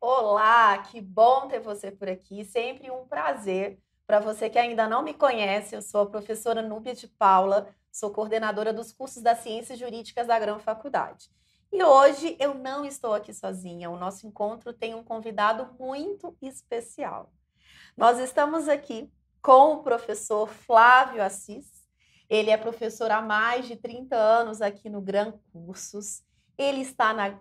Olá, que bom ter você por aqui. Sempre um prazer. Para você que ainda não me conhece, eu sou a professora Núbia de Paula, sou coordenadora dos cursos das Ciências Jurídicas da Grão Faculdade. E hoje eu não estou aqui sozinha. O nosso encontro tem um convidado muito especial. Nós estamos aqui com o professor Flávio Assis. Ele é professor há mais de 30 anos aqui no Gran Cursos. Ele está na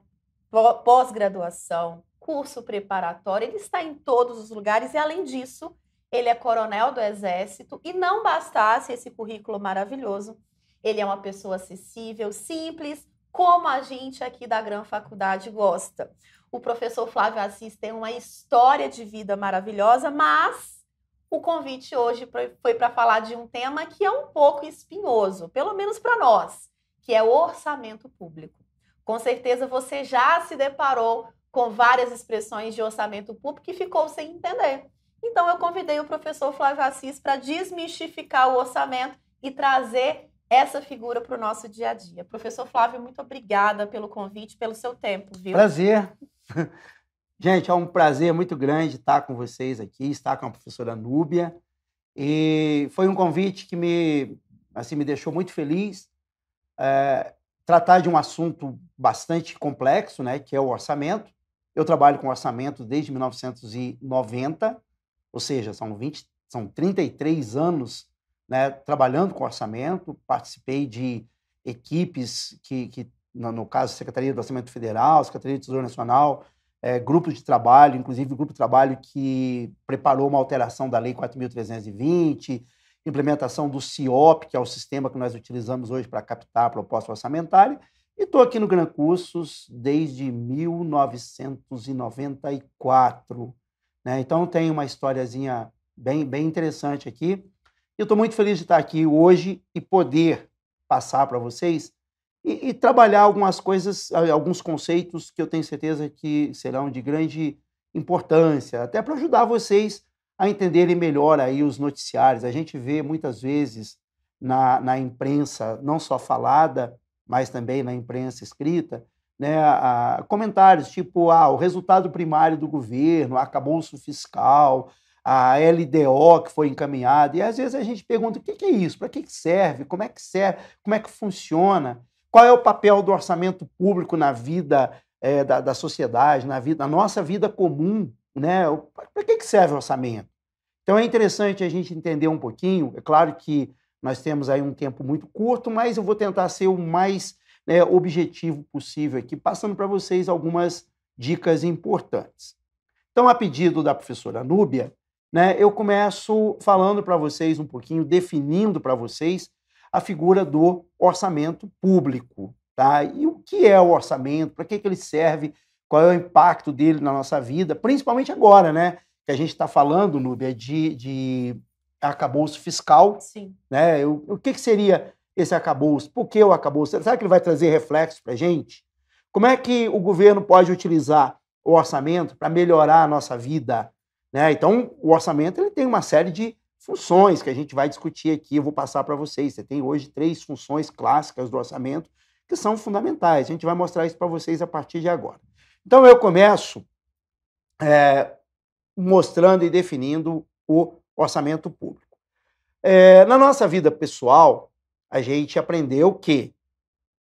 pós-graduação, curso preparatório, ele está em todos os lugares e, além disso, ele é coronel do Exército e não bastasse esse currículo maravilhoso, ele é uma pessoa acessível, simples, como a gente aqui da Gran Faculdade gosta. O professor Flávio Assis tem uma história de vida maravilhosa, mas o convite hoje foi para falar de um tema que é um pouco espinhoso, pelo menos para nós, que é o orçamento público. Com certeza você já se deparou com várias expressões de orçamento público e ficou sem entender. Então eu convidei o professor Flávio Assis para desmistificar o orçamento e trazer essa figura para o nosso dia a dia. Professor Flávio, muito obrigada pelo convite, pelo seu tempo, viu? Prazer. Gente, é um prazer muito grande estar com vocês aqui, estar com a professora Núbia. E foi um convite que me deixou muito feliz. Tratar de um assunto bastante complexo, né, que é o orçamento. Eu trabalho com orçamento desde 1990, ou seja, são 33 anos, né, trabalhando com orçamento. Participei de equipes que no caso, Secretaria do Orçamento Federal, Secretaria do Tesouro Nacional, grupos de trabalho, inclusive o grupo de trabalho que preparou uma alteração da Lei 4.320, implementação do CIOP, que é o sistema que nós utilizamos hoje para captar a proposta orçamentária, e estou aqui no Gran Cursos desde 1994. Né? Então, tem uma historiazinha bem interessante aqui. Eu estou muito feliz de estar aqui hoje e poder passar para vocês e trabalhar algumas coisas, alguns conceitos que eu tenho certeza que serão de grande importância, até para ajudar vocês a entenderem melhor aí os noticiários. A gente vê muitas vezes na imprensa, não só falada, mas também na imprensa escrita, né, comentários tipo o resultado primário do governo, arcabouço fiscal, a LDO que foi encaminhada, e às vezes a gente pergunta o que é isso, para que serve, como é que funciona, qual é o papel do orçamento público na vida da sociedade, na nossa vida comum, né? Para que serve o orçamento? Então é interessante a gente entender um pouquinho. É claro que nós temos aí um tempo muito curto, mas eu vou tentar ser o mais objetivo possível aqui, passando para vocês algumas dicas importantes. Então, a pedido da professora Núbia, né, eu começo falando para vocês um pouquinho, definindo para vocês a figura do orçamento público. Tá? E o que é o orçamento, para que ele serve, qual é o impacto dele na nossa vida, principalmente agora, né? Que a gente está falando, Núbia, de arcabouço fiscal. Sim. Né? O que seria esse arcabouço? Por que o arcabouço? Será que ele vai trazer reflexos para a gente? Como é que o governo pode utilizar o orçamento para melhorar a nossa vida? Né? Então, o orçamento ele tem uma série de funções que a gente vai discutir aqui, eu vou passar para vocês. Você tem hoje 3 funções clássicas do orçamento que são fundamentais. A gente vai mostrar isso para vocês a partir de agora. Então, eu começo mostrando e definindo o orçamento público. Na nossa vida pessoal, a gente aprendeu que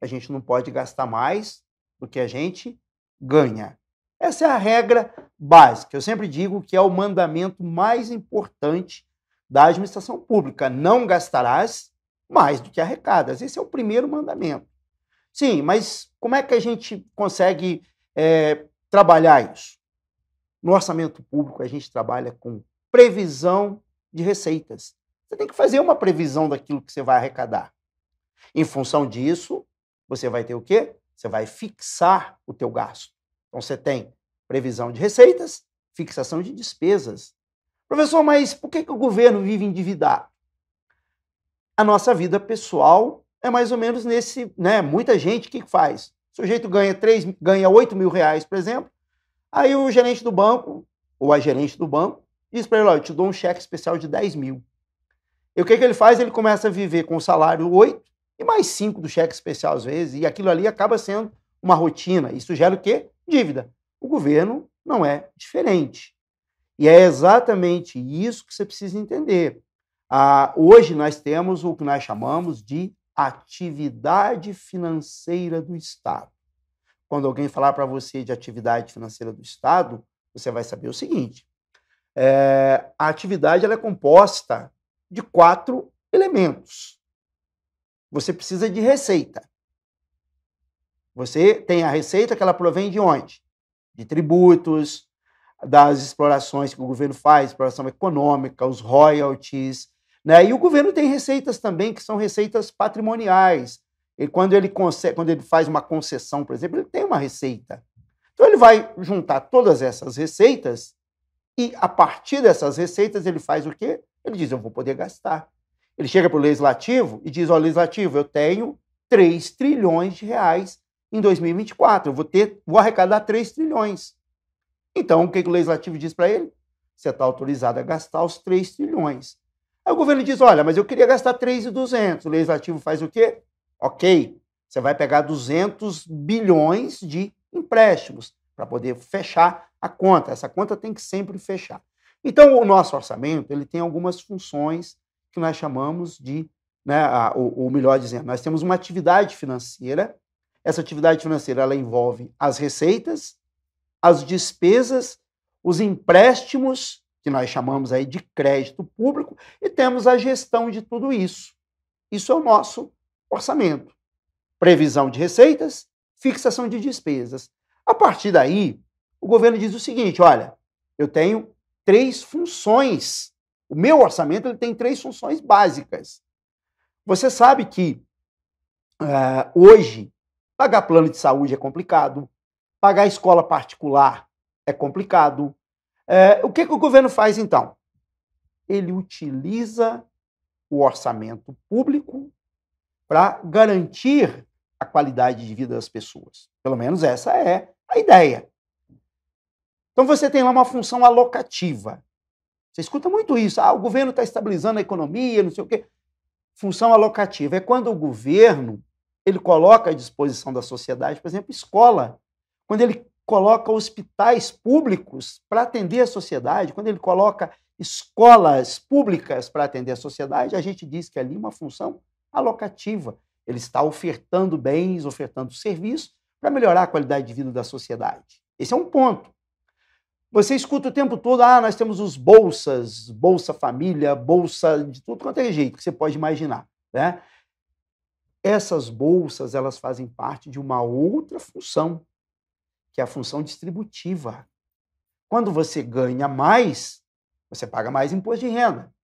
a gente não pode gastar mais do que a gente ganha. Essa é a regra básica. Eu sempre digo que é o mandamento mais importante da administração pública. Não gastarás mais do que arrecadas. Esse é o primeiro mandamento. Sim, mas como é que a gente consegue trabalhar isso? No orçamento público, a gente trabalha com previsão de receitas. Você tem que fazer uma previsão daquilo que você vai arrecadar. Em função disso, você vai ter o quê? Você vai fixar o teu gasto. Então, você tem previsão de receitas, fixação de despesas. Professor, mas por que o governo vive endividado? A nossa vida pessoal é mais ou menos nesse, né? Muita gente, o que faz? O sujeito ganha 8 mil reais, por exemplo, aí o gerente do banco, ou a gerente do banco, diz para ele, eu te dou um cheque especial de 10 mil. E o que ele faz? Ele começa a viver com o salário 8 e mais 5 do cheque especial às vezes, e aquilo ali acaba sendo uma rotina. Isso gera o quê? Dívida. O governo não é diferente. E é exatamente isso que você precisa entender. Hoje nós temos o que nós chamamos de atividade financeira do Estado. Quando alguém falar para você de atividade financeira do Estado, você vai saber o seguinte: a atividade ela é composta de 4 elementos. Você precisa de receita. Você tem a receita que ela provém de onde? De tributos, das explorações que o governo faz, exploração econômica, os royalties, né? E o governo tem receitas também que são receitas patrimoniais. E quando ele faz uma concessão, por exemplo, ele tem uma receita. Então ele vai juntar todas essas receitas e, a partir dessas receitas, ele faz o quê? Ele diz, eu vou poder gastar. Ele chega para o Legislativo e diz, ó, Legislativo, eu tenho 3 trilhões de reais em 2024. Eu vou arrecadar 3 trilhões. Então, o que o Legislativo diz para ele? Você está autorizado a gastar os 3 trilhões. Aí o governo diz, olha, mas eu queria gastar 3.200. O Legislativo faz o quê? Ok, você vai pegar 200 bilhões de empréstimos para poder fechar a conta. Essa conta tem que sempre fechar. Então, o nosso orçamento ele tem algumas funções que nós chamamos de, né, ou melhor dizendo, nós temos uma atividade financeira. Essa atividade financeira ela envolve as receitas, as despesas, os empréstimos, que nós chamamos aí de crédito público, e temos a gestão de tudo isso. Isso é o nosso orçamento. Previsão de receitas, fixação de despesas. A partir daí, o governo diz o seguinte, olha, eu tenho 3 funções. O meu orçamento ele tem 3 funções básicas. Você sabe que hoje pagar plano de saúde é complicado, pagar escola particular é complicado. O que o governo faz, então? Ele utiliza o orçamento público para garantir a qualidade de vida das pessoas. Pelo menos essa é a ideia. Então você tem lá uma função alocativa. Você escuta muito isso. O governo está estabilizando a economia, não sei o quê. Função alocativa é quando o governo ele coloca à disposição da sociedade, por exemplo, escola. Quando ele coloca hospitais públicos para atender a sociedade, quando ele coloca escolas públicas para atender a sociedade, a gente diz que ali é uma função alocativa. Ele está ofertando bens, ofertando serviços para melhorar a qualidade de vida da sociedade. Esse é um ponto. Você escuta o tempo todo, nós temos os bolsas, Bolsa Família, bolsa de tudo quanto é jeito que você pode imaginar, né? Essas bolsas, elas fazem parte de uma outra função, que é a função distributiva. Quando você ganha mais, você paga mais imposto de renda.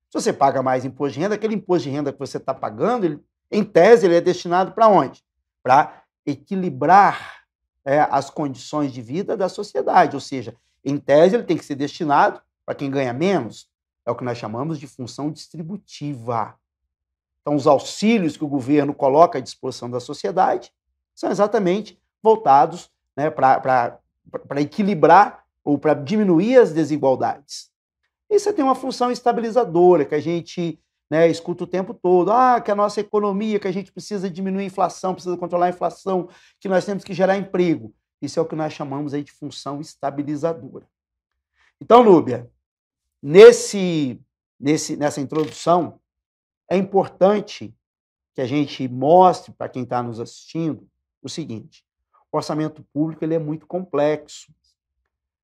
Se você paga mais imposto de renda, aquele imposto de renda que você está pagando, em tese, ele é destinado para onde? Para equilibrar as condições de vida da sociedade. Ou seja, em tese, ele tem que ser destinado para quem ganha menos. É o que nós chamamos de função distributiva. Então, os auxílios que o governo coloca à disposição da sociedade são exatamente voltados, né, para equilibrar ou para diminuir as desigualdades. E você tem uma função estabilizadora, que a gente, né, escuta o tempo todo, que a nossa economia, que a gente precisa diminuir a inflação, precisa controlar a inflação, que nós temos que gerar emprego. Isso é o que nós chamamos aí de função estabilizadora. Então, Núbia, nessa introdução, é importante que a gente mostre para quem está nos assistindo o seguinte: o orçamento público ele é muito complexo.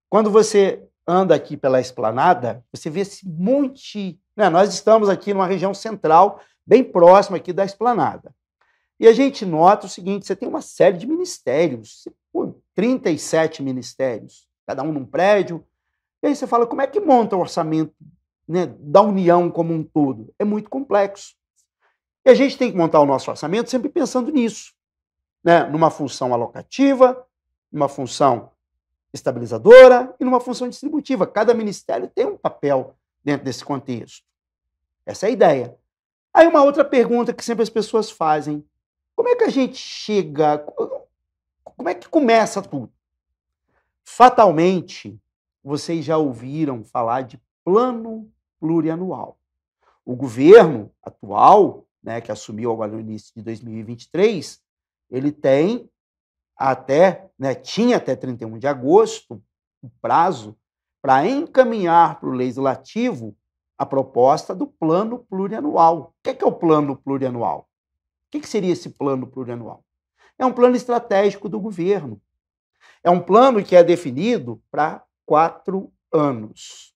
Quando você anda aqui pela Esplanada, você vê esse monte... Né? Nós estamos aqui numa região central, bem próxima aqui da Esplanada. E a gente nota o seguinte, você tem uma série de ministérios, 37 ministérios, cada um num prédio. E aí você fala, como é que monta o orçamento, né, da União como um todo? É muito complexo. E a gente tem que montar o nosso orçamento sempre pensando nisso, né? Numa função alocativa, numa função estabilizadora e numa função distributiva. Cada ministério tem um papel dentro desse contexto. Essa é a ideia. Aí uma outra pergunta que sempre as pessoas fazem: como é que a gente chega, como é que começa tudo? Fatalmente, vocês já ouviram falar de plano plurianual. O governo atual, né, que assumiu agora no início de 2023, ele tem até, né, tinha até 31 de agosto o prazo para encaminhar para o Legislativo a proposta do plano plurianual. O que é o plano plurianual? O que seria esse plano plurianual? É um plano estratégico do governo. É um plano que é definido para 4 anos.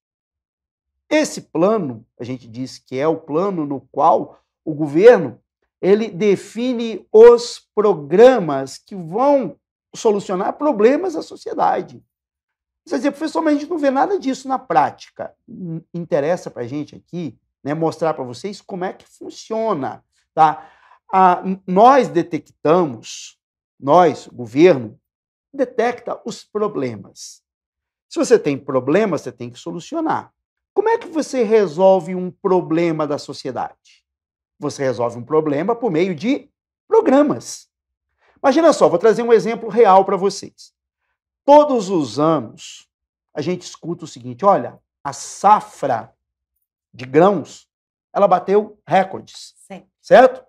Esse plano, a gente diz que é o plano no qual o governo ele define os programas que vão solucionar problemas da sociedade. Você dizer, professor, mas a gente não vê nada disso na prática. Interessa para a gente aqui, né, mostrar para vocês como é que funciona. Tá? Nós detectamos, o governo, detecta os problemas. Se você tem problemas, você tem que solucionar. Como é que você resolve um problema da sociedade? Você resolve um problema por meio de programas. Imagina só, vou trazer um exemplo real para vocês. Todos os anos, a gente escuta o seguinte, olha, a safra de grãos, ela bateu recordes, Sim. certo?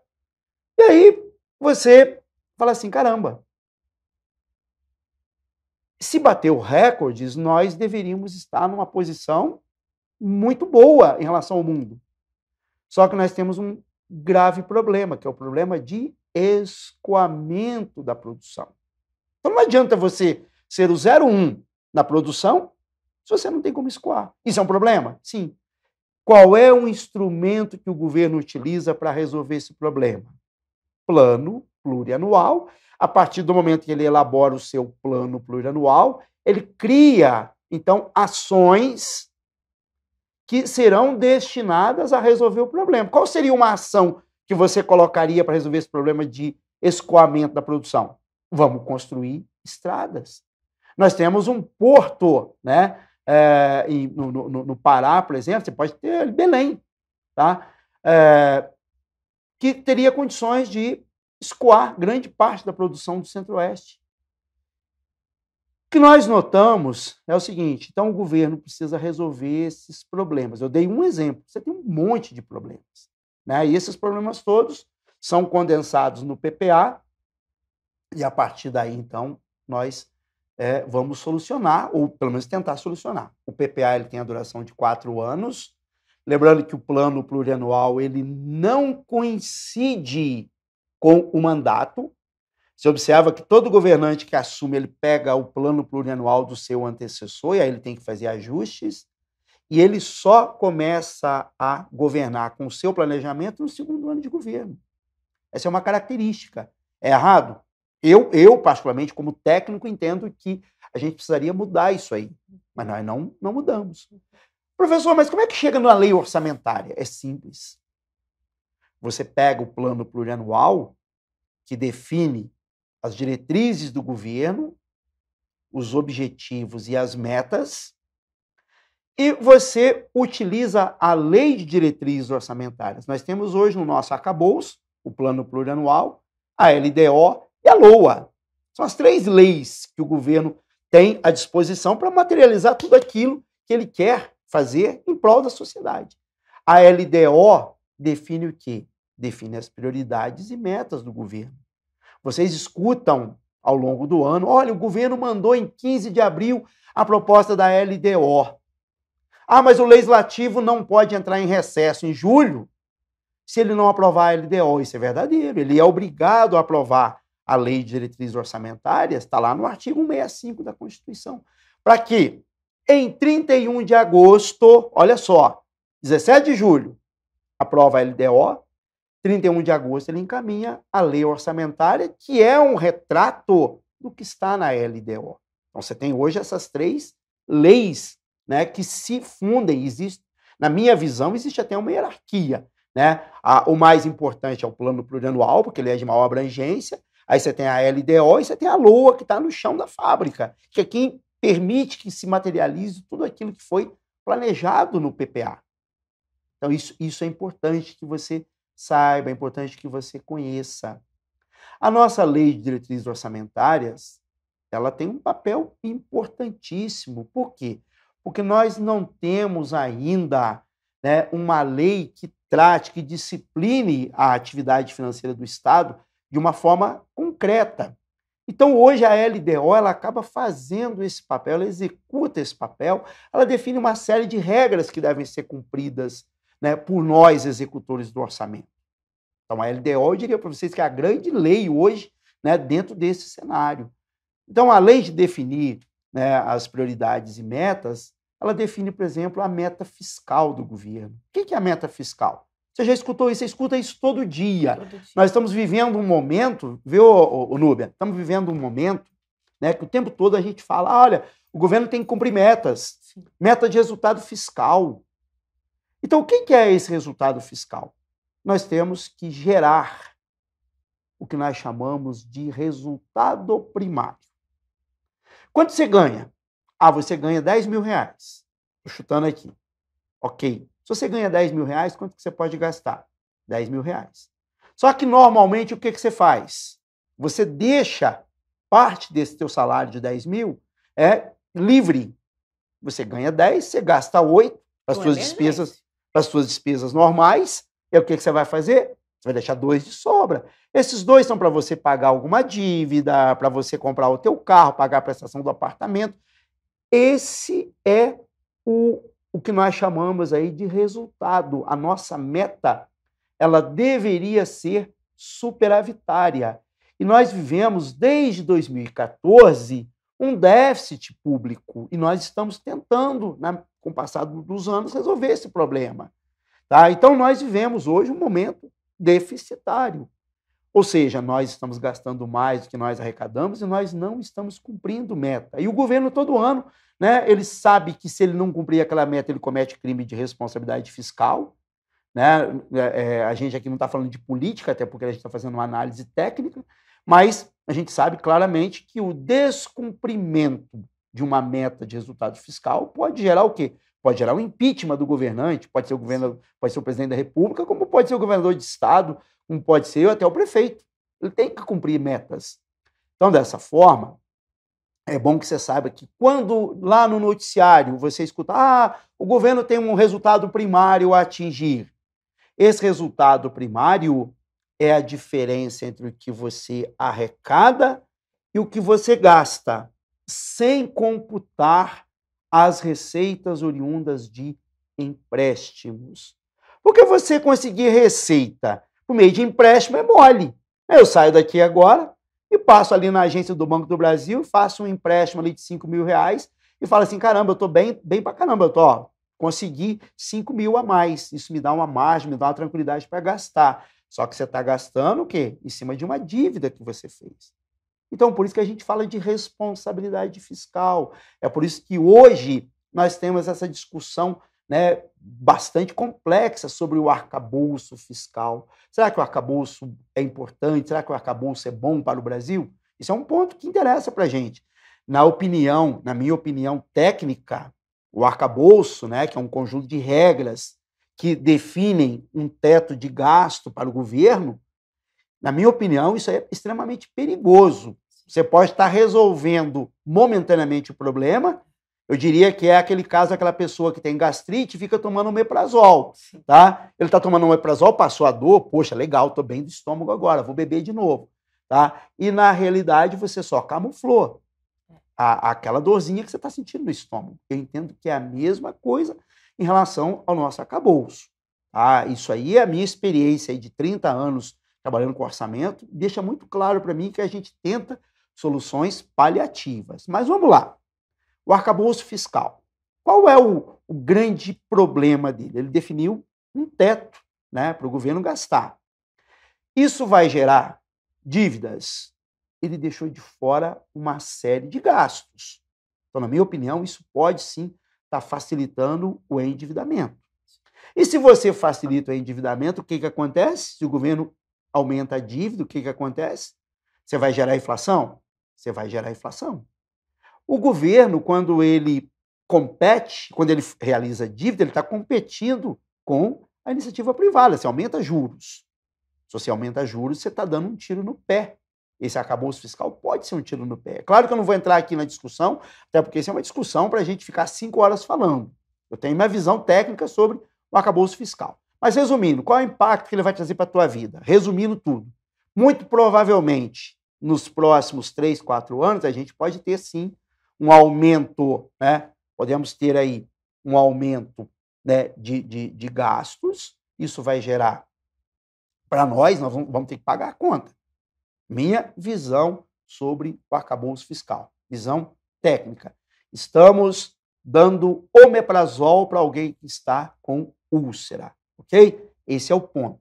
E aí você fala assim, caramba, se bateu recordes, nós deveríamos estar numa posição muito boa em relação ao mundo. Só que nós temos um grave problema, que é o problema de escoamento da produção. Então não adianta você ser o 01 na produção se você não tem como escoar. Isso é um problema? Sim. Qual é o instrumento que o governo utiliza para resolver esse problema? Plano plurianual. A partir do momento que ele elabora o seu plano plurianual, ele cria, então, ações que serão destinadas a resolver o problema. Qual seria uma ação que você colocaria para resolver esse problema de escoamento da produção? Vamos construir estradas. Nós temos um porto, né? No Pará, por exemplo, você pode ter Belém, tá? Que teria condições de escoar grande parte da produção do Centro-Oeste. O que nós notamos é o seguinte, então o governo precisa resolver esses problemas. Eu dei um exemplo, você tem um monte de problemas, né? E esses problemas todos são condensados no PPA e a partir daí, então, nós vamos solucionar, ou pelo menos tentar solucionar. O PPA ele tem a duração de 4 anos, lembrando que o plano plurianual ele não coincide com o mandato. Você observa que todo governante que assume, ele pega o plano plurianual do seu antecessor, e aí ele tem que fazer ajustes, e ele só começa a governar com o seu planejamento no 2º ano de governo. Essa é uma característica. É errado? Eu, particularmente, como técnico, entendo que a gente precisaria mudar isso aí, mas nós não mudamos. Professor, mas como é que chega na lei orçamentária? É simples. Você pega o plano plurianual, que define as diretrizes do governo, os objetivos e as metas, e você utiliza a lei de diretrizes orçamentárias. Nós temos hoje no nosso arcabouço o plano plurianual, a LDO e a LOA. São as 3 leis que o governo tem à disposição para materializar tudo aquilo que ele quer fazer em prol da sociedade. A LDO define o quê? Define as prioridades e metas do governo. Vocês escutam ao longo do ano, olha, o governo mandou em 15 de abril a proposta da LDO. Ah, mas o legislativo não pode entrar em recesso em julho se ele não aprovar a LDO. Isso é verdadeiro. Ele é obrigado a aprovar a Lei de Diretrizes Orçamentárias, está lá no artigo 165 da Constituição. Para que, em 31 de agosto, olha só, 17 de julho, aprova a LDO, 31 de agosto ele encaminha a lei orçamentária, que é um retrato do que está na LDO. Então você tem hoje essas 3 leis, né, que se fundem. Existe, na minha visão, existe até uma hierarquia, né? O mais importante é o plano plurianual, porque ele é de maior abrangência. Aí você tem a LDO e você tem a LOA, que está no chão da fábrica, que é quem permite que se materialize tudo aquilo que foi planejado no PPA. Então isso é importante que você saiba, é importante que você conheça. A nossa lei de diretrizes orçamentárias, ela tem um papel importantíssimo. Por quê? Porque nós não temos ainda, né, uma lei que trate, que discipline a atividade financeira do Estado de uma forma concreta. Então, hoje, a LDO ela acaba fazendo esse papel, ela executa esse papel, ela define uma série de regras que devem ser cumpridas, né, por nós, executores do orçamento. Então, a LDO, eu diria para vocês que é a grande lei hoje, né, dentro desse cenário. Então, além de definir, né, as prioridades e metas, ela define, por exemplo, a meta fiscal do governo. O que é a meta fiscal? Você já escutou isso? Você escuta isso todo dia. Nós estamos vivendo um momento, viu, Núbia? Estamos vivendo um momento, né, que o tempo todo a gente fala, olha, o governo tem que cumprir metas, meta de resultado fiscal. Então, o que é esse resultado fiscal? Nós temos que gerar o que nós chamamos de resultado primário. Quanto você ganha? Ah, você ganha 10 mil reais. Estou chutando aqui. Ok. Se você ganha 10 mil reais, quanto que você pode gastar? 10 mil reais. Só que, normalmente, o que você faz? Você deixa parte desse teu salário de 10 mil livre. Você ganha 10, você gasta 8 para as suas despesas normais. E o que você vai fazer? Você vai deixar 2 de sobra. Esses 2 são para você pagar alguma dívida, para você comprar o teu carro, pagar a prestação do apartamento. Esse é o que nós chamamos aí de resultado. A nossa meta, ela deveria ser superavitária. E nós vivemos, desde 2014, um déficit público. E nós estamos tentando, com o passar dos anos, resolver esse problema. Tá? Então, nós vivemos hoje um momento deficitário. Ou seja, nós estamos gastando mais do que nós arrecadamos e nós não estamos cumprindo meta. E o governo, todo ano, né, ele sabe que se ele não cumprir aquela meta, ele comete crime de responsabilidade fiscal. Né? A gente aqui não está falando de política, até porque a gente está fazendo uma análise técnica, mas a gente sabe claramente que o descumprimento de uma meta de resultado fiscal pode gerar o quê? Pode gerar o impeachment do governante, pode ser o presidente da República, como pode ser o governador de estado, como pode ser até o prefeito. Ele tem que cumprir metas. Então, dessa forma, é bom que você saiba que quando lá no noticiário você escuta, o governo tem um resultado primário a atingir. Esse resultado primário é a diferença entre o que você arrecada e o que você gasta, sem computar as receitas oriundas de empréstimos. Porque você conseguir receita por meio de empréstimo é mole. Eu saio daqui agora e passo ali na agência do Banco do Brasil, faço um empréstimo ali de 5 mil reais e falo assim, caramba, eu estou bem pra caramba, consegui 5 mil a mais. Isso me dá uma margem, me dá uma tranquilidade para gastar. Só que você está gastando o quê? Em cima de uma dívida que você fez. Então, por isso que a gente fala de responsabilidade fiscal. É por isso que hoje nós temos essa discussão, né, bastante complexa sobre o arcabouço fiscal. Será que o arcabouço é importante? Será que o arcabouço é bom para o Brasil? Isso é um ponto que interessa para a gente. Na minha opinião técnica, o arcabouço, né, que é um conjunto de regras que definem um teto de gasto para o governo, na minha opinião, isso é extremamente perigoso. Você pode estar resolvendo momentaneamente o problema. Eu diria que é aquele caso daquela pessoa que tem gastrite e fica tomando omeprazol, tá? Ele está tomando omeprazol, passou a dor, poxa, legal, estou bem do estômago agora, vou beber de novo, tá? E na realidade você só camuflou aquela dorzinha que você está sentindo no estômago. Eu entendo que é a mesma coisa em relação ao nosso arcabouço. Tá? Isso aí é a minha experiência aí de 30 anos trabalhando com orçamento, deixa muito claro para mim que a gente tenta soluções paliativas. Mas vamos lá. O arcabouço fiscal. Qual é o grande problema dele? Ele definiu um teto, né, para o governo gastar. Isso vai gerar dívidas. Ele deixou de fora uma série de gastos. Então, na minha opinião, isso pode sim estar facilitando o endividamento. E se você facilita o endividamento, o que acontece? Se o governo aumenta a dívida, o que acontece? Você vai gerar inflação? Você vai gerar inflação. O governo, quando ele compete, quando ele realiza dívida, ele está competindo com a iniciativa privada. Você aumenta juros. Se você aumenta juros, você está dando um tiro no pé. Esse arcabouço fiscal pode ser um tiro no pé. Claro que eu não vou entrar aqui na discussão, até porque isso é uma discussão para a gente ficar 5 horas falando. Eu tenho uma visão técnica sobre o arcabouço fiscal. Mas resumindo, qual é o impacto que ele vai trazer para a tua vida? Resumindo tudo. Muito provavelmente, nos próximos 3, 4 anos, a gente pode ter, sim, um aumento, né? Podemos ter aí um aumento, né, de gastos. Isso vai gerar para nós vamos ter que pagar a conta. Minha visão sobre o arcabouço fiscal, visão técnica. Estamos dando omeprazol para alguém que está com úlcera, ok? Esse é o ponto.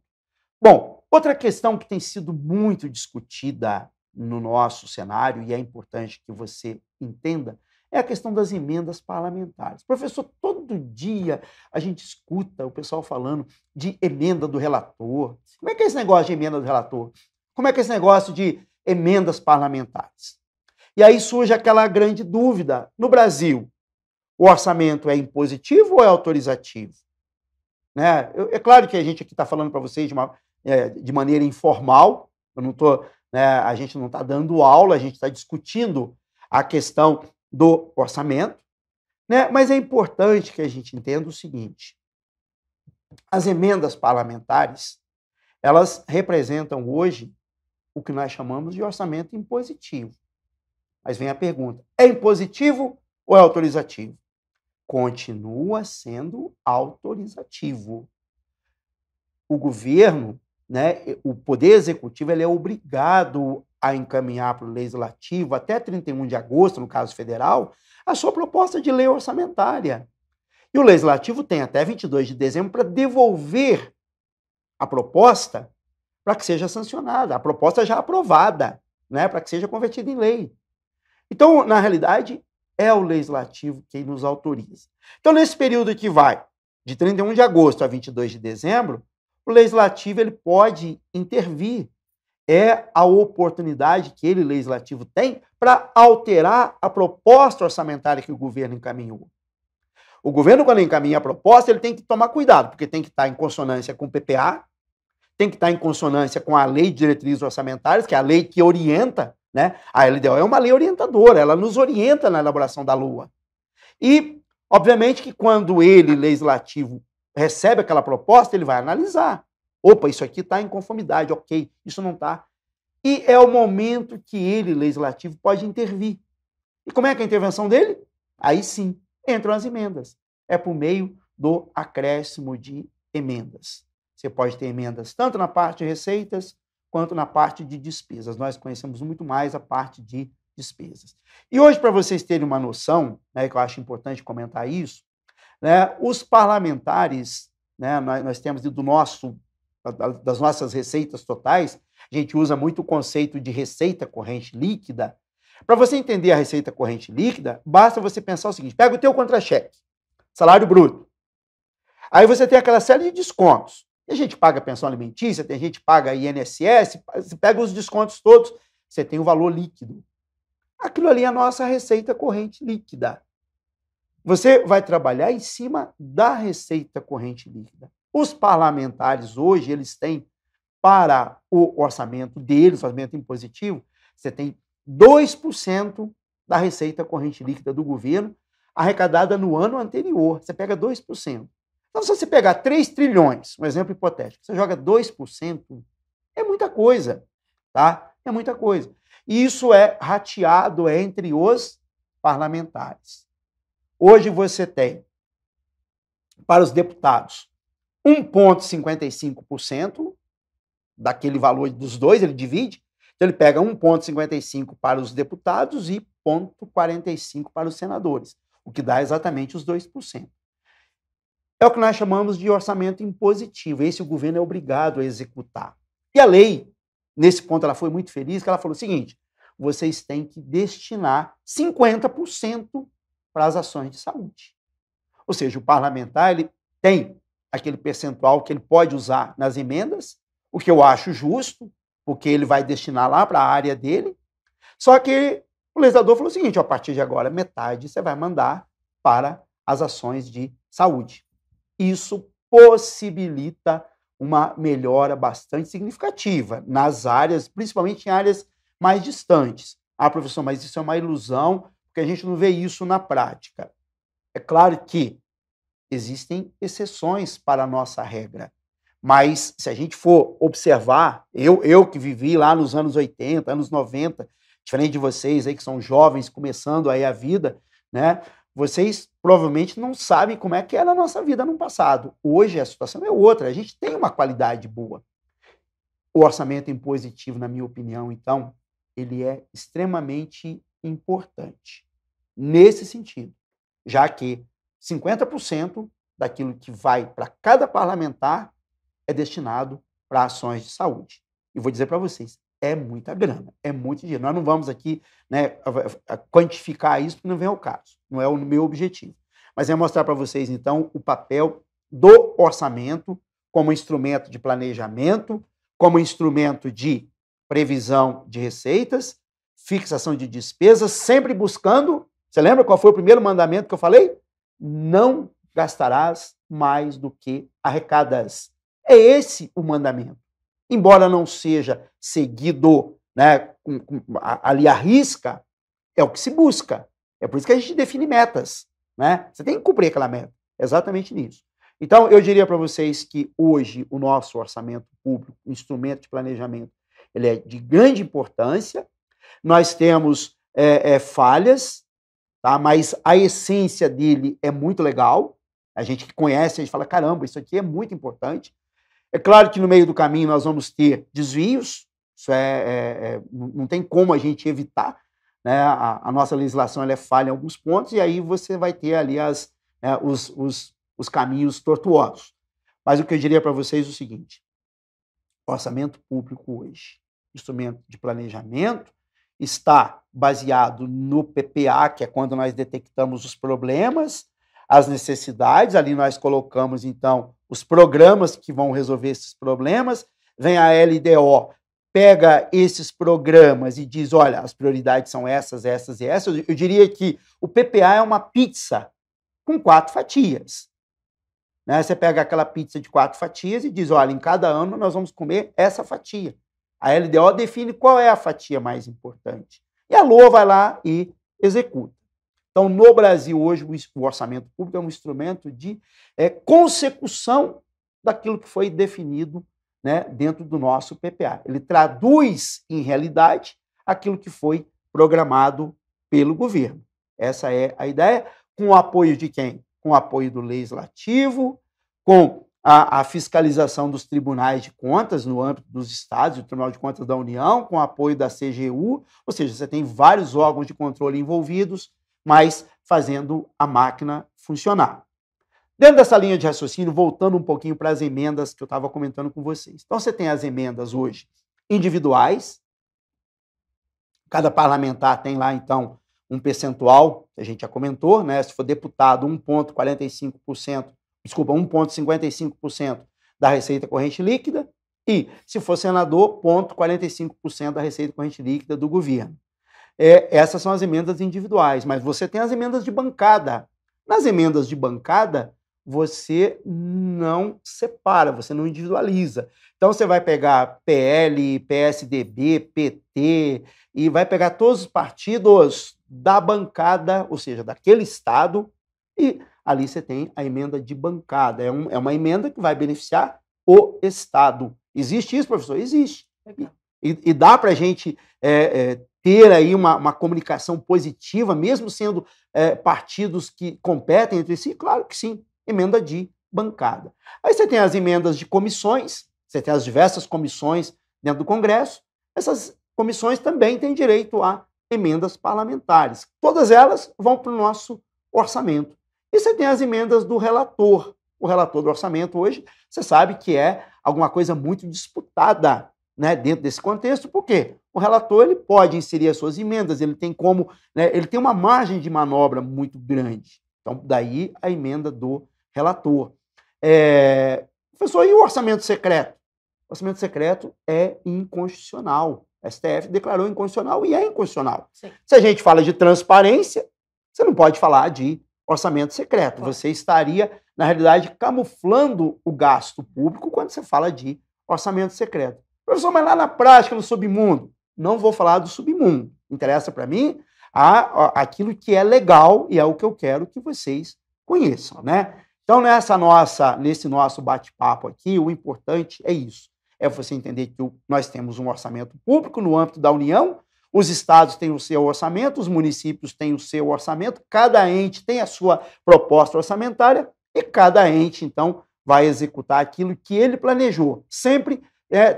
Bom, outra questão que tem sido muito discutida no nosso cenário, e é importante que você entenda, é a questão das emendas parlamentares. Professor, todo dia a gente escuta o pessoal falando de emenda do relator. Como é que é esse negócio de emenda do relator? Como é que é esse negócio de emendas parlamentares? E aí surge aquela grande dúvida. No Brasil, o orçamento é impositivo ou é autorizativo? Né? É claro que a gente aqui está falando para vocês de maneira informal, eu não tô, né, a gente não está dando aula, a gente está discutindo a questão do orçamento, né? Mas é importante que a gente entenda o seguinte: as emendas parlamentares, elas representam hoje o que nós chamamos de orçamento impositivo. Mas vem a pergunta: é impositivo ou é autorizativo? Continua sendo autorizativo. O governo, né, o Poder Executivo, ele é obrigado a encaminhar para o Legislativo, até 31 de agosto, no caso federal, a sua proposta de lei orçamentária. E o Legislativo tem até 22 de dezembro para devolver a proposta para que seja sancionada, a proposta já aprovada, né, para que seja convertida em lei. Então, na realidade, é o Legislativo quem nos autoriza. Então, nesse período que vai de 31 de agosto a 22 de dezembro, o Legislativo ele pode intervir. É a oportunidade que ele, Legislativo, tem para alterar a proposta orçamentária que o governo encaminhou. O governo, quando encaminha a proposta, ele tem que tomar cuidado, porque tem que estar em consonância com o PPA, tem que estar em consonância com a Lei de Diretrizes Orçamentárias, que é a lei que orienta, né? A LDO é uma lei orientadora, ela nos orienta na elaboração da LOA. E, obviamente, que quando ele, Legislativo, recebe aquela proposta, ele vai analisar. Opa, isso aqui está em conformidade, ok, isso não está. E é o momento que ele, Legislativo, pode intervir. E como é que é a intervenção dele? Aí sim, entram as emendas. É por meio do acréscimo de emendas. Você pode ter emendas tanto na parte de receitas quanto na parte de despesas. Nós conhecemos muito mais a parte de despesas. E hoje, para vocês terem uma noção, né, que eu acho importante comentar isso, né, os parlamentares, né, nós temos das nossas receitas totais, a gente usa muito o conceito de receita corrente líquida. Para você entender a receita corrente líquida, basta você pensar o seguinte: pega o teu contra-cheque, salário bruto. Aí você tem aquela série de descontos. Tem gente que paga pensão alimentícia, tem gente que paga INSS, você pega os descontos todos, você tem o valor líquido. Aquilo ali é a nossa receita corrente líquida. Você vai trabalhar em cima da receita corrente líquida. Os parlamentares hoje, eles têm, para o orçamento deles, o orçamento impositivo, você tem 2% da receita corrente líquida do governo arrecadada no ano anterior. Você pega 2%. Então, se você pegar 3 trilhões, um exemplo hipotético, você joga 2%, é muita coisa, tá? É muita coisa. E isso é rateado entre os parlamentares. Hoje você tem, para os deputados, 1,55% daquele valor dos dois, ele divide. Então, ele pega 1,55% para os deputados e 0,45% para os senadores, o que dá exatamente os 2%. É o que nós chamamos de orçamento impositivo. Esse o governo é obrigado a executar. E a lei, nesse ponto, ela foi muito feliz, que ela falou o seguinte: vocês têm que destinar 50% para as ações de saúde. Ou seja, o parlamentar ele tem aquele percentual que ele pode usar nas emendas, o que eu acho justo, porque ele vai destinar lá para a área dele. Só que o legislador falou o seguinte: a partir de agora, metade você vai mandar para as ações de saúde. Isso possibilita uma melhora bastante significativa nas áreas, principalmente em áreas mais distantes. Ah, professor, mas isso é uma ilusão, porque a gente não vê isso na prática. É claro que existem exceções para a nossa regra, Mas se a gente for observar, eu que vivi lá nos anos 80, anos 90, diferente de vocês aí que são jovens começando aí a vida, né? Vocês provavelmente não sabem como é que era a nossa vida no passado. Hoje a situação é outra, a gente tem uma qualidade boa. O orçamento impositivo, na minha opinião, então, ele é extremamente importante nesse sentido, já que 50% daquilo que vai para cada parlamentar é destinado para ações de saúde. E vou dizer para vocês, é muita grana, é muito dinheiro. Nós não vamos aqui, né, quantificar isso, porque não vem ao caso, não é o meu objetivo. Mas é mostrar para vocês, então, o papel do orçamento como instrumento de planejamento, como instrumento de previsão de receitas, fixação de despesas, sempre buscando. Você lembra qual foi o primeiro mandamento que eu falei? Não gastarás mais do que arrecadas. É esse o mandamento. Embora não seja seguido, né, ali à risca, é o que se busca. É por isso que a gente define metas, né? Você tem que cumprir aquela meta. É exatamente nisso. Então, eu diria para vocês que hoje o nosso orçamento público, o instrumento de planejamento, ele é de grande importância. Nós temos falhas, tá? Mas a essência dele é muito legal. A gente que conhece, a gente fala, caramba, isso aqui é muito importante. É claro que no meio do caminho nós vamos ter desvios, isso não tem como a gente evitar, né? A nossa legislação ela é falha em alguns pontos, e aí você vai ter ali os caminhos tortuosos. Mas o que eu diria para vocês é o seguinte: o orçamento público hoje, instrumento de planejamento, está baseado no PPA, que é quando nós detectamos os problemas, as necessidades, ali nós colocamos, então, os programas que vão resolver esses problemas, vem a LDO, pega esses programas e diz, olha, as prioridades são essas, essas e essas. Eu diria que o PPA é uma pizza com 4 fatias. Né? Você pega aquela pizza de 4 fatias e diz, olha, em cada ano nós vamos comer essa fatia. A LDO define qual é a fatia mais importante. E a LOA vai lá e executa. Então, no Brasil, hoje, o orçamento público é um instrumento de consecução daquilo que foi definido, né, dentro do nosso PPA. Ele traduz, em realidade, aquilo que foi programado pelo governo. Essa é a ideia, com o apoio de quem? Com o apoio do Legislativo, com a fiscalização dos tribunais de contas no âmbito dos estados, do Tribunal de Contas da União, com o apoio da CGU, ou seja, você tem vários órgãos de controle envolvidos, mas fazendo a máquina funcionar. Dentro dessa linha de raciocínio, voltando um pouquinho para as emendas que eu estava comentando com vocês. Então, você tem as emendas hoje individuais, cada parlamentar tem lá, então, um percentual, que a gente já comentou, né? Se for deputado, 1,55% da receita corrente líquida, e, se for senador, 0,45% da receita corrente líquida do governo. Essas são as emendas individuais, mas você tem as emendas de bancada. Nas emendas de bancada, você não separa, você não individualiza. Então, você vai pegar PL, PSDB, PT, e vai pegar todos os partidos da bancada, ou seja, daquele estado, e ali você tem a emenda de bancada. É uma emenda que vai beneficiar o estado. Existe isso, professor? Existe. E dá para a gente ter aí uma comunicação positiva, mesmo sendo partidos que competem entre si? Claro que sim, emenda de bancada. Aí você tem as emendas de comissões, você tem as diversas comissões dentro do Congresso, essas comissões também têm direito a emendas parlamentares. Todas elas vão para o nosso orçamento. E você tem as emendas do relator. O relator do orçamento hoje, você sabe que é alguma coisa muito disputada, né, dentro desse contexto, porque o relator ele pode inserir as suas emendas, ele tem como, né, ele tem uma margem de manobra muito grande. Então, daí a emenda do relator. Professor, e o orçamento secreto? O orçamento secreto é inconstitucional. A STF declarou inconstitucional e é inconstitucional. Sim. Se a gente fala de transparência, você não pode falar de orçamento secreto. Você estaria, na realidade, camuflando o gasto público quando você fala de orçamento secreto. Professor, mas lá na prática, no submundo, não vou falar do submundo. Interessa para mim aquilo que é legal e é o que eu quero que vocês conheçam, né? Então, nesse nosso bate-papo aqui, o importante é isso. É você entender que nós temos um orçamento público no âmbito da União, os estados têm o seu orçamento, os municípios têm o seu orçamento, cada ente tem a sua proposta orçamentária e cada ente, então, vai executar aquilo que ele planejou, sempre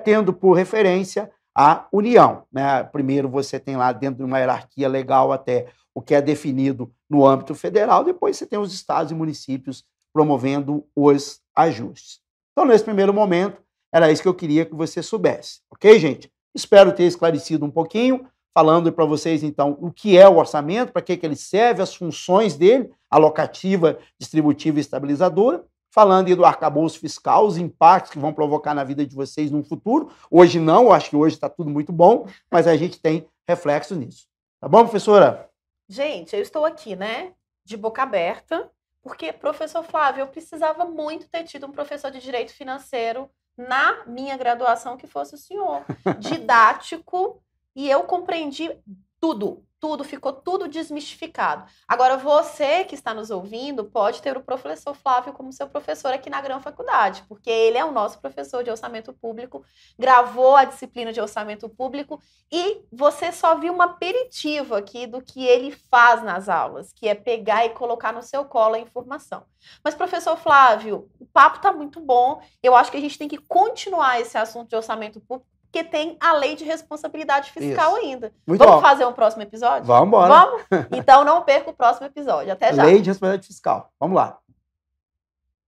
tendo por referência a União, né? Primeiro você tem lá dentro de uma hierarquia legal até o que é definido no âmbito federal, depois você tem os estados e municípios promovendo os ajustes. Então, nesse primeiro momento, era isso que eu queria que você soubesse, ok, gente? Espero ter esclarecido um pouquinho, falando para vocês, então, o que é o orçamento, para que ele serve, as funções dele, alocativa, distributiva e estabilizadora, falando do arcabouço fiscal, os impactos que vão provocar na vida de vocês no futuro. Hoje não, eu acho que hoje está tudo muito bom, mas a gente tem reflexo nisso. Tá bom, professora? Gente, eu estou aqui, né, de boca aberta, porque, professor Flávio, eu precisava muito ter tido um professor de direito financeiro na minha graduação que fosse o senhor, didático, e eu compreendi tudo, ficou tudo desmistificado. Agora, você que está nos ouvindo pode ter o professor Flávio como seu professor aqui na Grão Faculdade, porque ele é o nosso professor de orçamento público, gravou a disciplina de orçamento público e você só viu uma aperitiva aqui do que ele faz nas aulas, que é pegar e colocar no seu colo a informação. Mas, professor Flávio, o papo está muito bom, eu acho que a gente tem que continuar esse assunto de orçamento público, porque tem a lei de responsabilidade fiscal ainda. Vamos fazer um próximo episódio? Vamos embora. Vamos? Então não perca o próximo episódio. Até já. Lei de responsabilidade fiscal. Vamos lá.